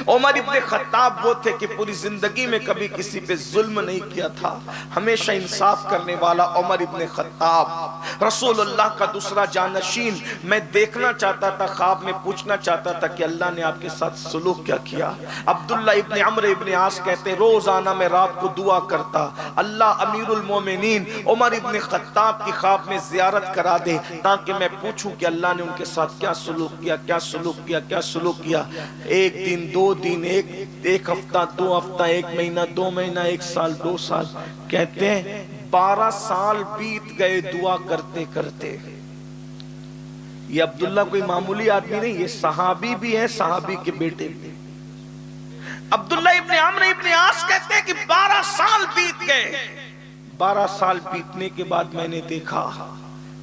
Speaker 1: عمر ابن خطاب وہ تھے کہ پوری زندگی میں کبھی کسی پہ ظلم نہیں کیا تھا، ہمیشہ انصاف کرنے والا عمر ابن خطاب رسول اللہ کا دوسرا جانشین۔ میں دیکھنا چاہتا تھا، خواب میں پوچھنا چاہتا تھا کہ اللہ نے آپ کے ساتھ سلوک کیا کیا۔ عبداللہ ابن عمرو ابن عاص کہتے روزانہ میں رات کو دعا کرتا اللہ امیر المومنین عمر ابن خطاب کی خواب میں زیارت کرا دے تاکہ میں پوچھوں کہ اللہ نے ان کے ساتھ کیا سلوک کیا، کیا سلوک کیا، کیا سلوک کیا۔ ایک دن، 2 دن، ایک ہفتہ، 2 ہفتہ، 1 مہینہ، 2 مہینہ، 1 سال، 2 سال، کہتے ہیں 12 سال بیت گئے دعا کرتے کرتے۔ یہ عبداللہ کوئی معمولی آدمی نہیں، یہ صحابی بھی ہے، صحابی کے بیٹے بھی۔ عبداللہ ابن عمرو ابن عاص کہتے ہیں کہ 12 سال بیت گئے۔ 12 سال بیتنے کے بعد میں نے دیکھا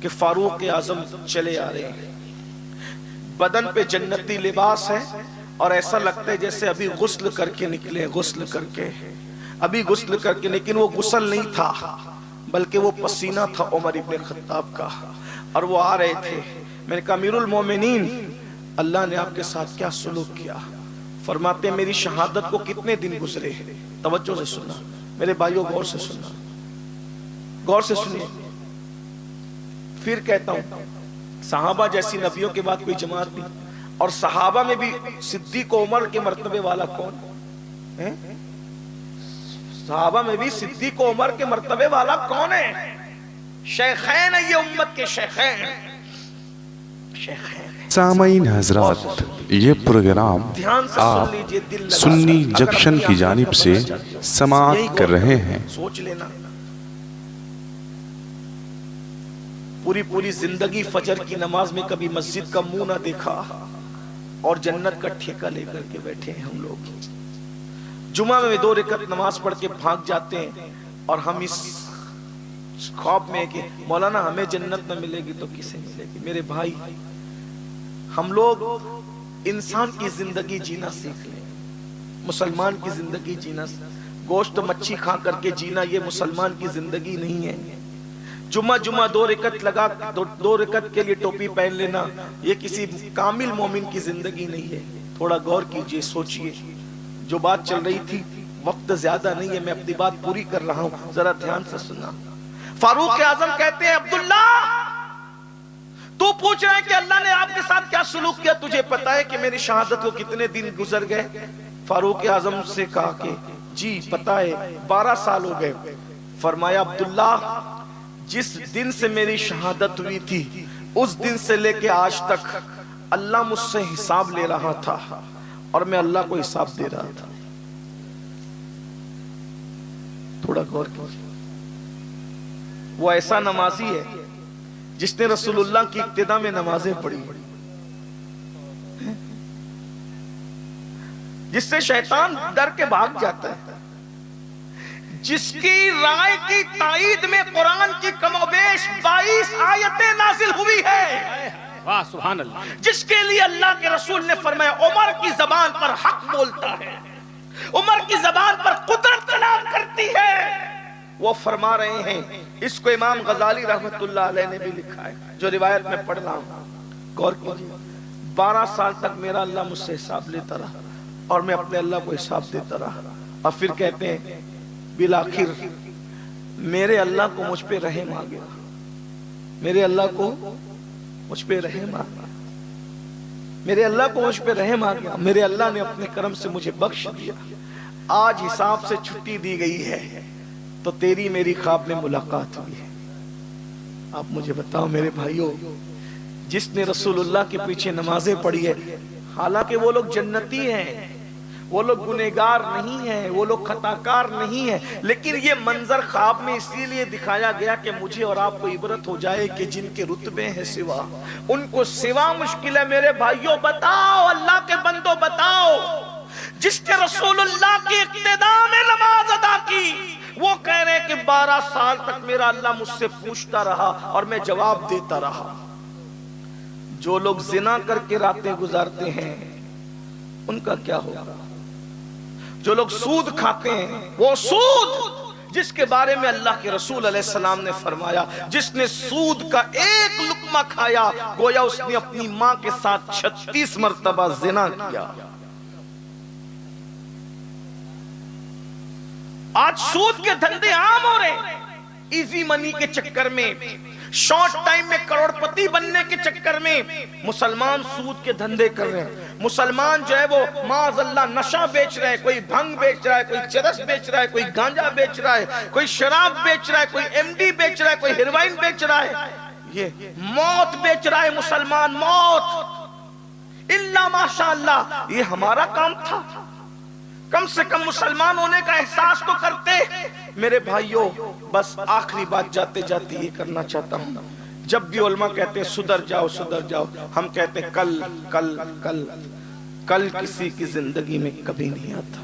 Speaker 1: کہ فاروق اعظم چلے آ رہے ہیں، بدن پہ جنتی لباس ہے اور ایسا لگتا ہے جیسے ابھی غسل کر کے نکلے، غسل کر کے، ابھی غسل کر کے، لیکن وہ غسل نہیں تھا بلکہ وہ پسینہ تھا عمر ابن خطاب کا، اور وہ آ رہے تھے۔ میں نے کہا امیر المومنین اللہ نے آپ کے ساتھ کیا سلوک کیا؟ فرماتے ہیں میری شہادت کو کتنے دن گزرے؟ توجہ سے سننا میرے بھائیوں، غور سے سننا، غور سے سنیے۔ پھر کہتا ہوں صحابہ جیسی نبیوں کے بعد کوئی جماعت نہیں، اور صحابہ میں بھی صدیق و عمر کے مرتبے والا کون ہے؟ صحابہ میں بھی صدیق و عمر کے مرتبے والا کون ہے؟ شیخین ہے یہ امت کے شیخین، شیخ ہیں.
Speaker 3: سامعین حضرات، یہ پروگرام
Speaker 1: دھیان سے
Speaker 3: آپ
Speaker 1: سن لیجئے دل لگا
Speaker 3: سنی
Speaker 1: کر.
Speaker 3: جنکشن
Speaker 1: اگر
Speaker 3: کی
Speaker 1: اپنے
Speaker 3: جانب
Speaker 1: آخرت
Speaker 3: سے
Speaker 1: بنانا چاہتے ہیں،
Speaker 3: سماعت
Speaker 1: یہی
Speaker 3: کر
Speaker 1: غور
Speaker 3: رہے ہیں.
Speaker 1: سوچ لینا. پوری زندگی فجر کی نماز میں کبھی مسجد کا منہ نہ دیکھا اور جنت کا ٹھیکہ لے کر کے بیٹھے ہیں ہم لوگ. جمعہ میں 2 رکعت نماز پڑھ کے بھاگ جاتے ہیں اور ہم اس خواب میں کہ مولانا ہمیں جنت نہ ملے گی تو کسے ملے گی. میرے بھائی، ہم لوگ انسان کی زندگی جینا سیکھ لیں. مسلمان کی زندگی جینا، گوشت مچھی کھا کر کے جینا یہ مسلمان کی زندگی نہیں ہے. جمعہ 2 رکعت لگا 2 رکعت کے لیے ٹوپی پہن لینا یہ کسی کامل مومن کی زندگی نہیں ہے. تھوڑا غور کیجئے، سوچئے. جو بات چل رہی تھی، وقت زیادہ نہیں ہے، میں اپنی بات پوری کر رہا ہوں، ذرا دھیان سے سننا. فاروق اعظم کہتے ہیں عبداللہ تو پوچھ رہے ہیں کہ اللہ نے آپ کے ساتھ کیا سلوک کیا، تجھے پتا ہے کہ میری شہادت کو کتنے دن گزر گئے؟ فاروق اعظم سے کہا کہ جی پتا ہے 12 سال ہو گئے. فرمایا عبداللہ جس دن سے میری شہادت ہوئی تھی اس دن سے لے کے آج تک اللہ مجھ سے حساب لے رہا تھا اور میں اللہ کو حساب دے رہا تھا. تھوڑا غور کیجئے. وہ ایسا نمازی ہے جس نے رسول اللہ کی اقتداء میں نمازیں پڑھی، جس سے شیطان ڈر کے بھاگ جاتا ہے، جس کی رائے کی تائید میں قرآن کی کم و بیش 22 آیتیں نازل ہوئی ہے،
Speaker 2: واہ سبحان اللہ،
Speaker 1: جس کے لیے اللہ کے رسول نے فرمایا عمر کی زبان پر حق بولتا ہے، عمر کی زبان پر قدرت کلام کرتی ہے. وہ فرما رہے ہیں، اس کو امام غزالی رحمت اللہ علیہ نے بھی لکھا ہے جو روایت میں پڑھ رہا ہوں. غور کیجئے. 12 سال تک میرا اللہ مجھ سے حساب لیتا رہا اور میں اپنے اللہ کو حساب دیتا رہا. اور پھر کہتے ہیں بالآخر میرے اللہ کو مجھ پہ رحم آ گیا، میرے اللہ کو مجھ پہ رحم آ گیا، میرے اللہ کو مجھ پہ رحم آ گیا، میرے اللہ نے اپنے کرم سے مجھے بخش دیا. آج حساب سے چھٹی دی گئی ہے تو تیری میری خواب میں ملاقات ہوئی ہے. آپ مجھے بتاؤ میرے بھائیوں، جس نے رسول اللہ کے پیچھے نمازیں پڑھی ہے، حالانکہ وہ لوگ جنتی ہیں، وہ لوگ گنہگار نہیں ہیں، وہ لوگ خطاکار نہیں ہیں، لیکن یہ منظر خواب میں اسی لیے دکھایا گیا کہ مجھے اور آپ کو عبرت ہو جائے کہ جن کے رتبے ہیں سوا، ان کو سوا مشکل ہے. میرے بھائیوں بتاؤ، اللہ کے بندوں بتاؤ، جس نے رسول اللہ کی اقتداء میں نماز ادا کی، وہ کہہ رہے کہ 12 سال تک میرا اللہ مجھ سے پوچھتا رہا اور میں جواب دیتا رہا. جو لوگ زنا کر کے راتیں گزارتے ہیں ان کا کیا ہوگا؟ جو لوگ سود کھاتے ہیں، وہ سود جس کے بارے میں اللہ کے رسول علیہ السلام نے فرمایا جس نے سود کا ایک لقمہ کھایا گویا اس نے اپنی ماں کے ساتھ 36 مرتبہ زنا کیا. آج سود کے دھندے عام ہو رہے ہیں، ایزی منی کے چکر میں، شارٹ ٹائم میں کروڑ پتی بننے کے چکر میں مسلمان سود کے دھندے کر رہے ہیں. مسلمان جو ہے وہ معاذ اللہ نشہ بیچ رہا ہے، کوئی بھنگ بیچ رہا ہے، کوئی چرس بیچ رہا ہے، کوئی گانجا بیچ رہا ہے، کوئی شراب بیچ رہا ہے، کوئی ایم ڈی بیچ رہا ہے، کوئی ہیروئن بیچ رہا ہے. یہ موت بیچ رہا ہے مسلمان، موت الا ماشاء اللہ. یہ ہمارا کام تھا، کم سے کم مسلمان ہونے کا احساس تو کرتے. میرے بھائیوں بس آخری بات جاتے جاتے یہ کرنا چاہتا ہوں، جب بھی علماء کہتے ہیں سدھر جاؤ سدھر جاؤ، ہم کہتے ہیں کل کل کل. کل کسی کی زندگی میں کبھی نہیں آتا،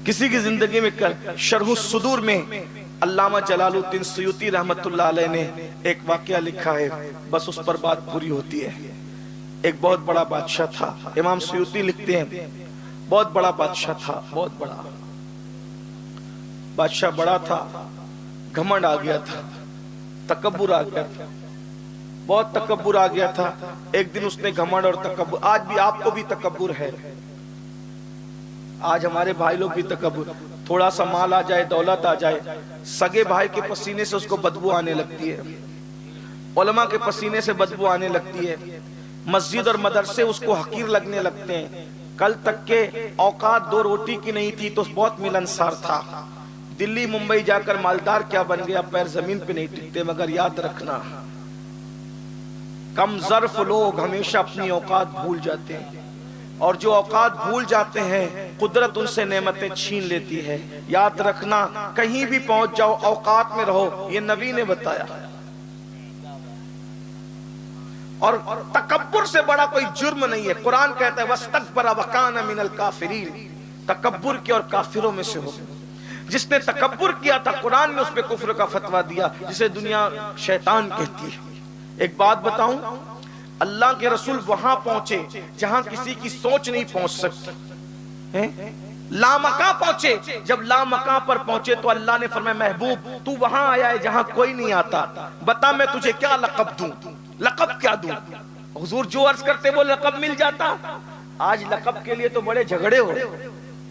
Speaker 1: کسی کی زندگی میں کل. شرح الصدور میں علامہ جلال الدین سیوطی رحمت اللہ علیہ نے ایک واقعہ لکھا ہے، بس اس پر بات پوری ہوتی ہے. ایک بہت بڑا بادشاہ تھا، امام سیوطی لکھتے ہیں بہت بڑا بادشاہ تھا، بہت بڑا بادشاہ، بڑا تھا، گھمنڈ آ گیا تھا، تکبر آ گیا تھا، بہت تکبر آ گیا تھا. ایک دن اس نے گھمنڈ اور تکبر، آج بھی آپ کو بھی تکبر ہے، آج ہمارے بھائی لوگ بھی تکبر، تھوڑا سا مال آ جائے، دولت آ جائے، سگے بھائی کے پسینے سے اس کو بدبو آنے لگتی ہے، علماء کے پسینے سے بدبو آنے لگتی ہے، مسجد اور مدرسے اس کو حقیر لگنے لگتے ہیں. کل تک کے اوقات 2 روٹی کی نہیں تھی تو بہت ملنسار تھا. دلی ممبئی جا کر مالدار کیا بن گیا، پیر زمین پہ نہیں ٹکتے. مگر یاد رکھنا کم ظرف لوگ ہمیشہ اپنی اوقات بھول جاتے ہیں، اور جو اوقات بھول جاتے ہیں قدرت ان سے نعمتیں چھین لیتی ہے۔ یاد رکھنا، کہیں بھی پہنچ جاؤ اوقات میں رہو، یہ نبی نے بتایا۔ اور تکبر سے بڑا کوئی جرم نہیں ہے۔ قرآن کہتا ہے وَاسْتَكْبَرَ وَكَانَ مِنَ الْكَافِرِينَ، تکبر کیا اور کافروں میں سے ہو۔ جس نے تکبر کیا تھا قرآن نے اس پہ کفر کا فتویٰ دیا، جسے دنیا شیطان کہتی ہے۔ ایک بات بتاؤں، اللہ کے رسول وہاں پہنچے جہاں کسی کی سوچ نہیں پہنچ سکتی، لامکاں پہنچے۔ جب لامکاں پر پہنچے تو اللہ نے فرمایا محبوب تو وہاں آیا ہے جہاں کوئی نہیں آتا، بتا میں تجھے کیا لقب دوں، لقب کیا دوں؟ حضور جو عرض کرتے وہ لقب مل جاتا۔ آج لقب کے لیے تو بڑے جھگڑے ہو،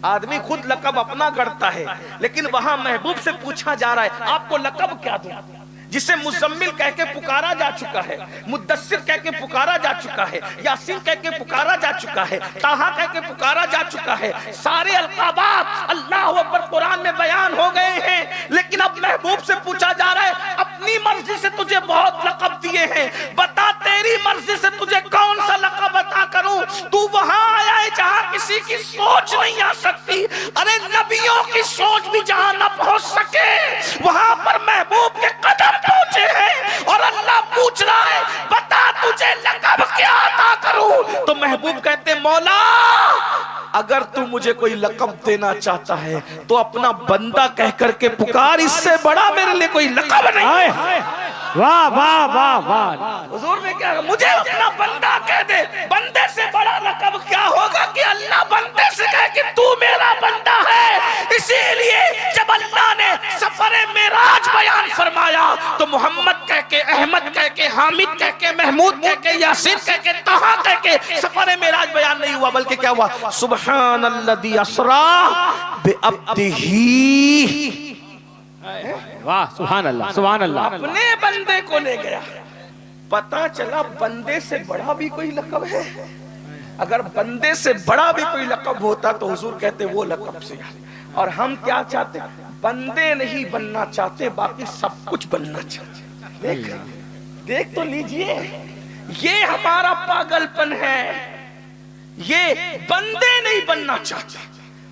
Speaker 1: آدمی خود لقب اپنا گڑتا ہے، لیکن وہاں محبوب سے پوچھا جا رہا ہے آپ کو لقب کیا دوں؟ جسے مزمل کہہ کے پکارا جا چکا ہے، مدثر کہہ کے پکارا جا چکا ہے، یاسین کہہ کے پکارا جا چکا ہے، طٰہٰ کہہ کے پکارا جا چکا ہے، سارے القابات اللہ اکبر قرآن میں بیان ہو گئے ہیں، لیکن اب محبوب سے پوچھا جا رہا ہے اپنی مرضی سے تجھے بہت لقب دیے ہیں، بتا تیری مرضی سے تجھے کون سا لقب عطا کروں؟ تو وہاں آیا ہے جہاں کسی کی سوچ نہیں آ سکتی۔ ارے نبیوں کی سوچ بھی جہاں نہ پہنچ سکے وہاں پر محبوب کے قدم پہنچے ہیں، اور اللہ پوچھ رہا ہے بتا تجھے لقب کیا عطا کروں؟ تو محبوب کہتے مولا اگر تو مجھے کوئی لقب دینا چاہتا ہے تو اپنا بندہ کہہ کر کے پکار، اس سے بڑا میرے لیے کوئی لقب نہیں۔
Speaker 2: واہ واہ واہ واہ،
Speaker 1: حضور نے کہا مجھے اپنا بندہ کہہ دے، بندے سے بڑا لقب کیا ہوگا کہ اللہ بندے سے کہے کہ تو میرا بندہ ہے۔ اسی لیے جب اللہ نے سفر معراج بیان فرمایا تو محمد کہہ کے، احمد کہہ کے، حامد کہہ کے، محمود کہہ کے، یاسین کہہ کے، طٰہٰ کہہ کے سفر معراج بیان نہیں ہوا، بلکہ کیا ہوا؟ سبحان الذی اسریٰ بعبدہ،
Speaker 2: واہ سبحان اللہ سبحان اللہ،
Speaker 1: اپنے بندے کو لے گیا۔ پتا چلا بندے سے بڑا بھی کوئی لقب ہے۔ اگر بندے سے بڑا بھی کوئی لقب ہوتا تو حضور کہتے وہ لقب سے۔ اور ہم کیا چاہتے؟ بندے نہیں بننا چاہتے، باقی سب کچھ بننا چاہتے۔ دیکھ تو لیجئے، یہ ہمارا پاگل پن ہے، یہ بندے نہیں بننا چاہتے۔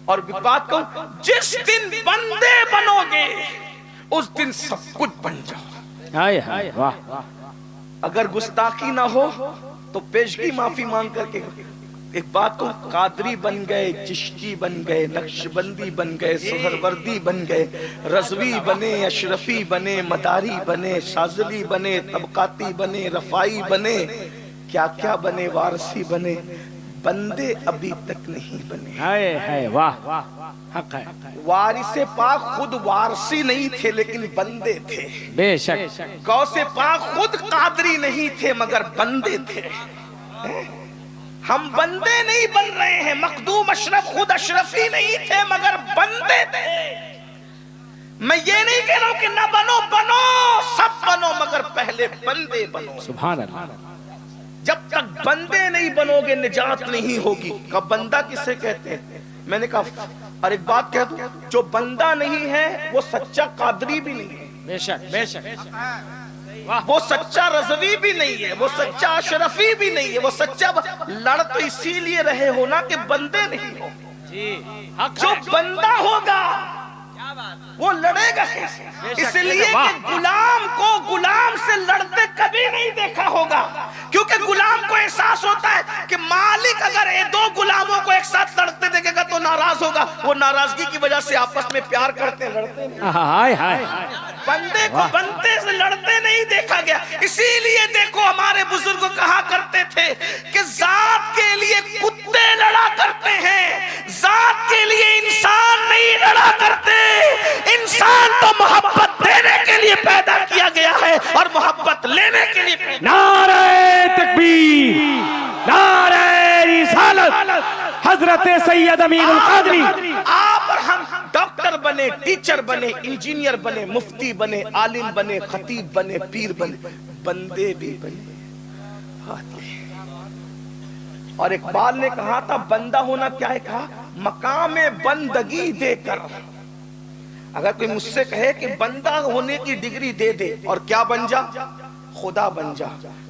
Speaker 1: اور بات کہوں، جس دن بندے بنو گے اس دن سب کچھ بن جاؤ۔
Speaker 2: ہائے ہائے واہ،
Speaker 1: اگر گستاخی نہ ہو تو پیشگی معافی مانگ کر کے ایک بات کو، قادری بن گئے، چشتی بن گئے، نقشبندی بن گئے، سہروردی بن گئے، رضوی بنے، اشرفی بنے، مداری بنے، شاذلی بنے، طبقاتی بنے، رفائی بنے، کیا کیا بنے، وارثی بنے، بندے ابھی تک نہیں بنے۔
Speaker 2: ہائے ہائے واہ، حق ہے،
Speaker 1: وارث پاک خود وارثی نہیں تھے لیکن بندے تھے۔
Speaker 2: بے شک،
Speaker 1: غوث پاک خود قادری نہیں تھے مگر بندے تھے۔ ہم بندے نہیں بن رہے ہیں، مخدوم اشرف خود اشرفی نہیں تھے مگر بندے تھے۔ میں یہ نہیں کہہ رہا ہوں کہ نہ بنو، بنو، سب بنو، مگر پہلے بندے بنو۔
Speaker 2: سبحان اللہ،
Speaker 1: جب تک بندے نہیں بنو گے نجات نہیں ہوگی۔ کا بندہ کسے کہتے ہیں؟ میں نے کہا، اور ایک بات کہہ دوں، جو بندہ نہیں ہے وہ سچا قادری بھی نہیں ہے،
Speaker 2: بے شک بے شک،
Speaker 1: وہ سچا رضوی بھی نہیں ہے، وہ سچا اشرفی بھی نہیں ہے، وہ سچا لڑ تو اسی لیے رہے ہونا کہ بندے نہیں ہو۔ جو بندہ ہوگا وہ لڑے گا کیسے؟ اس لیے کہ غلام کو غلام سے لڑتے کبھی نہیں دیکھا ہوگا، کیونکہ غلام کو احساس ہوتا ہے کہ مالک اگر دو غلاموں کو ایک ساتھ لڑتے دیکھے گا تو ناراض ہوگا، وہ ناراضگی کی وجہ سے آپس میں پیار کرتے لڑتے نہیں۔
Speaker 2: ہائے ہائے،
Speaker 1: بندے کو بندے سے لڑتے نہیں دیکھا گیا۔ اسی لیے دیکھو ہمارے بزرگ کہا کرتے تھے کہ ذات کے لیے کتے لڑا کرتے ہیں، ذات کے لیے انسان نہیں لڑا کرتے۔ انسان تو محبت دینے کے لیے پیدا کیا گیا ہے اور محبت لینے کے لیے پیدا۔
Speaker 2: نعرہ تکبیر، نعرہ رسالت، حضرت سید امین القادری۔
Speaker 1: آپ اور ہم ڈاکٹر بنے، ٹیچر بنے، انجینئر بنے، مفتی بنے، عالم بنے، خطیب بنے، پیر بنے، بندے بھی بنے۔ اور اقبال نے کہا تھا بندہ ہونا کیا ہے؟ کہا مقام بندگی دے کر۔ اگر کوئی مجھ سے کہے کہ بندہ ہونے کی ڈگری دے دے اور کیا بن جا، خدا بن جا.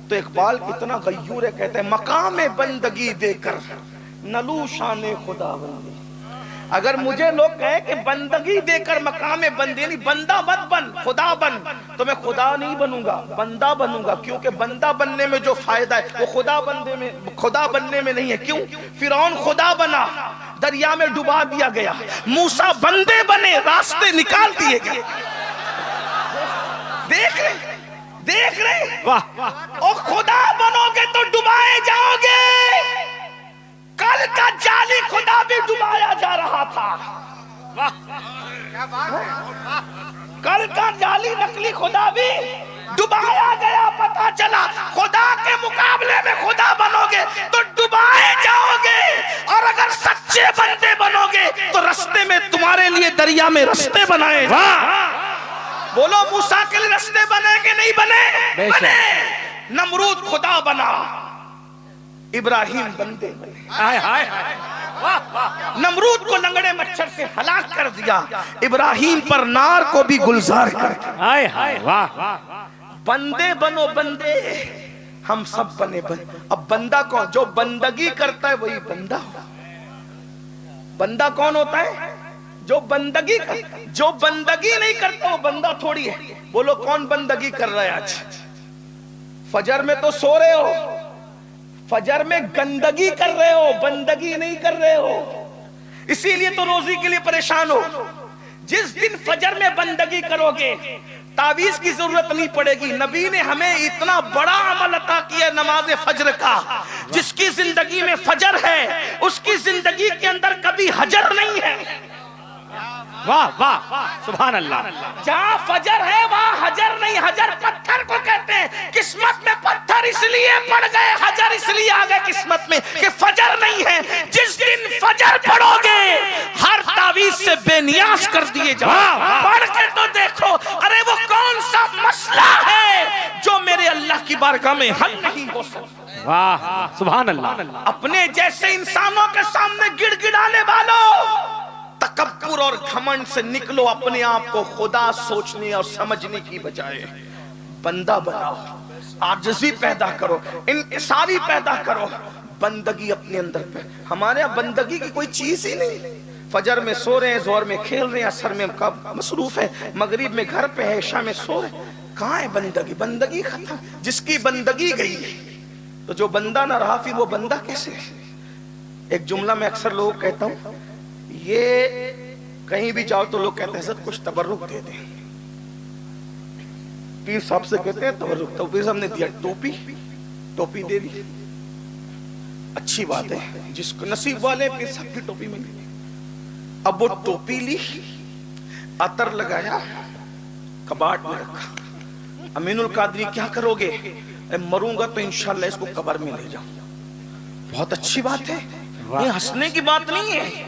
Speaker 1: تو اقبال کتنا غیور ہے, کہتے ہیں مقام بندگی دے کر نلو شان خدا بندی. اگر مجھے لوگ کہیں کہ بندگی دے کر مقام بندی, یعنی بندہ مت بن خدا بن, تو میں خدا نہیں بنوں گا, بندہ بنوں گا. کیونکہ بندہ بننے میں جو فائدہ ہے وہ خدا بننے میں نہیں ہے. کیوں؟ فرعون خدا بنا, دریا میں ڈبا دیا گیا. موسیٰ بندے بنے, راستے نکال دیے گئے. دیکھ رہے اور خدا بنو گے تو ڈبائے جاؤ گے. کل کا جعلی خدا بھی ڈبایا جا رہا تھا. کل کا جعلی نقلی خدا بھی ڈبایا گیا. پتا چلا خدا کے مقابلے میں خدا بنو گے تو ڈبائے جاؤ گے, اور اگر سچے بندے بنو گے تو رستے میں تمہارے لیے دریا میں رستے بنائے. بولو موسیٰ کے لیے رستے بنے کہ نہیں بنے؟ بنے. نمرود خدا بنا, ابراہیم بندے بنے. نمرود کو لنگڑے مچھر سے ہلاک کر دیا, ابراہیم پر نار کو بھی گلزار کر دیا. بندے بنو بندے, ہم سب بنے بندے. اب بندہ کون؟ جو بندگی کرتا ہے وہی بندہ ہو. بندہ کون ہوتا ہے؟ جو بندگی کرتا. جو بندگی نہیں کرتا وہ بندہ تھوڑی ہے. بولو کون بندگی کر رہا ہے آج؟ فجر میں تو سو رہے ہو, فجر میں گندگی کر رہے ہو, بندگی نہیں کر رہے ہو. اسی لیے تو روزی کے لیے پریشان ہو. جس دن فجر میں بندگی کرو گے تعویذ کی ضرورت نہیں پڑے گی. نبی نے ہمیں اتنا بڑا عمل عطا کیا نماز فجر کا. جس کی زندگی میں فجر ہے اس کی زندگی کے اندر کبھی حجر نہیں ہے.
Speaker 2: واہ واہ سبحان اللہ.
Speaker 1: جہاں فجر ہے وہاں حجر نہیں. حجر پتھر کو کہتے ہیں. قسمت میں پتھر اس لیے پڑ گئے, حجر اس لیے آ گئے قسمت میں کہ فجر نہیں ہے. جس دن فجر پڑھو گے ہر تعویذ سے بے نیاز کر دیے جاؤ. پڑھ کے تو دیکھو, ارے وہ کون سا مسئلہ ہے جو میرے اللہ کی بارگاہ میں حل نہیں ہو سکتا.
Speaker 2: واہ سبحان اللہ.
Speaker 1: اپنے جیسے انسانوں کے سامنے گڑ گڑانے والوں, تکبر اور گھمنڈ سے نکلو. اپنے آپ کو خدا سوچنے اور سمجھنے کی بجائے بندہ بناؤ. عاجزی پیدا کرو, انکساری پیدا کرو, بندگی اپنے اندر پہ. ہمارے یہاں بندگی کی کوئی چیز ہی نہیں. فجر میں سو رہے ہیں, ظہر میں کھیل رہے ہیں, عصر میں مصروف ہے, مغرب میں گھر پہ ہے, عشاء میں سو رہے ہیں. کہاں ہے بندگی؟ بندگی ختم. جس کی بندگی گئی تو جو بندہ نہ رہا پھر وہ بندہ کیسے ہے؟ ایک جملہ میں اکثر لوگ کہتا ہوں, یہ کہیں بھی جاؤ تو لوگ کہتے ہیں حضرت کچھ تبرک دے دیں. پیر صاحب سے کہتے ہیں تبرک, تو پیر صاحب نے دیا ٹوپی دے دی. اچھی بات ہے, جس کو نصیب والے پیر صاحب کی ٹوپی میں لی. اب وہ ٹوپی لی, عطر لگایا, کباڑ میں رکھا. امین القادری کیا کرو گے؟ مروں گا تو انشاءاللہ اس کو قبر میں لے جاؤں. بہت اچھی بات ہے, یہ ہنسنے کی بات نہیں ہے,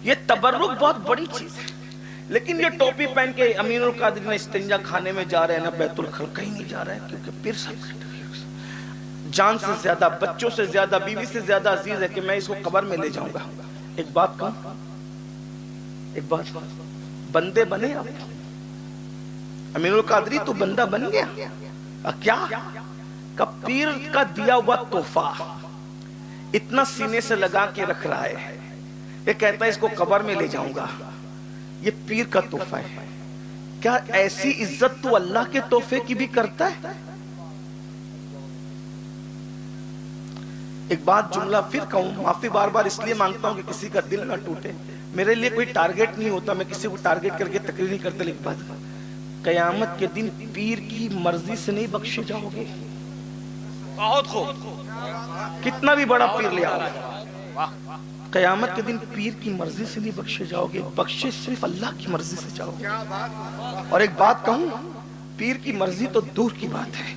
Speaker 1: یہ تبرک بہت بڑی چیز ہے. لیکن یہ ٹوپی پہن کے امین القادری نے استنجا خانے میں جا رہے ہیں, نہ بیت الخلا, کہیں نہیں جا رہا ہے, کیونکہ پیر صاحب جان سے زیادہ, بچوں سے زیادہ, بیوی سے زیادہ عزیز ہے کہ میں اس کو قبر میں لے جاؤں گا. ایک بات کہوں, ایک بات, بندے بنے آپ. امین القادری تو بندہ بن گیا. کیا کہ پیر کا دیا ہوا تحفہ اتنا سینے سے لگا کے رکھ رہا ہے. یہ کہتا ہے اس کو قبر میں لے جاؤں گا. یہ پیر کا تحفہ ہے. کیا ایسی عزت تو اللہ کے تحفے کی بھی کرتا ہے؟ ایک بات جملہ پھر کہوں, معافی بار بار اس لیے مانگتا ہوں کہ کسی کا دل نہ ٹوٹے. میرے لیے کوئی ٹارگٹ نہیں ہوتا, میں کسی کو ٹارگٹ کر کے تقریر نہیں کرتا. لیکن بات, قیامت کے دن پیر کی مرضی سے نہیں بخشے جاؤ گے. بہت خوب, کتنا بھی بڑا پیر لے آؤ, قیامت کے دن پیر کی مرضی سے نہیں بخشے جاؤ گے, بخشے صرف اللہ کی مرضی سے جاؤ گے. اور ایک بات کہوں, پیر کی مرضی تو دور کی بات ہے,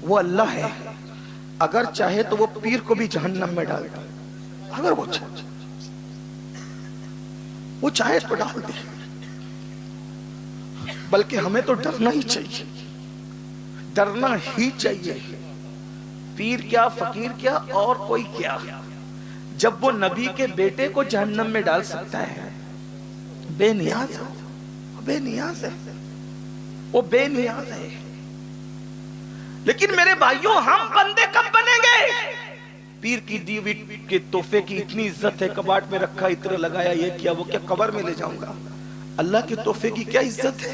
Speaker 1: وہ اللہ ہے. اگر چاہے تو وہ پیر کو بھی جہنم میں ڈال دے, اگر وہ چاہے تو ڈال دے. بلکہ ہمیں تو ڈرنا ہی چاہیے, ڈرنا ہی چاہیے. پیر کیا, فقیر کیا, اور کوئی کیا, جب وہ نبی کے بیٹے کو جہنم میں ڈال سکتا ہے. بے نیاز ہے, بے نیاز ہے, وہ بے نیاز ہے. لیکن میرے بھائیوں ہم بندے کب بنیں گے؟ پیر کی دیوی کے تحفے کی اتنی عزت ہے، کباٹ میں رکھا، عطر لگایا، یہ کیا وہ کیا، قبر میں لے جاؤں گا؟ اللہ کے تحفے کی کیا عزت ہے؟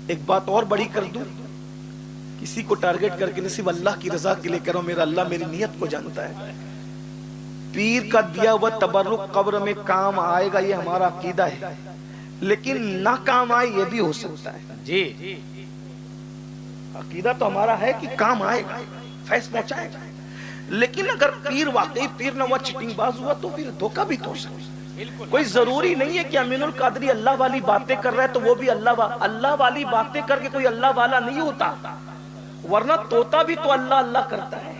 Speaker 1: ایک بات اور بڑی کر دوں، کسی کو ٹارگٹ کر کے نہیں، صرف اللہ کی رضا کے لیے کرو، میرا اللہ میری نیت کو جانتا ہے۔ پیر کا دیا ہوا تبرک قبر میں کام آئے گا، یہ ہمارا عقیدہ ہے، لیکن نہ کام آئے یہ بھی ہو سکتا ہے۔
Speaker 2: جی
Speaker 1: عقیدہ تو ہمارا ہے کہ کام آئے گا، فیض پہنچائے گا، لیکن اگر پیر واقعی پیر نہ ہوا، چٹنگ باز ہوا، تو پھر دھوکہ بھی تو ہو سکتا ہے۔ کوئی ضروری نہیں ہے کہ امین القادری اللہ والی باتیں کر رہا ہے تو وہ بھی اللہ والی باتیں کر کے کوئی اللہ والا نہیں ہوتا، ورنہ طوطا بھی تو اللہ اللہ کرتا ہے۔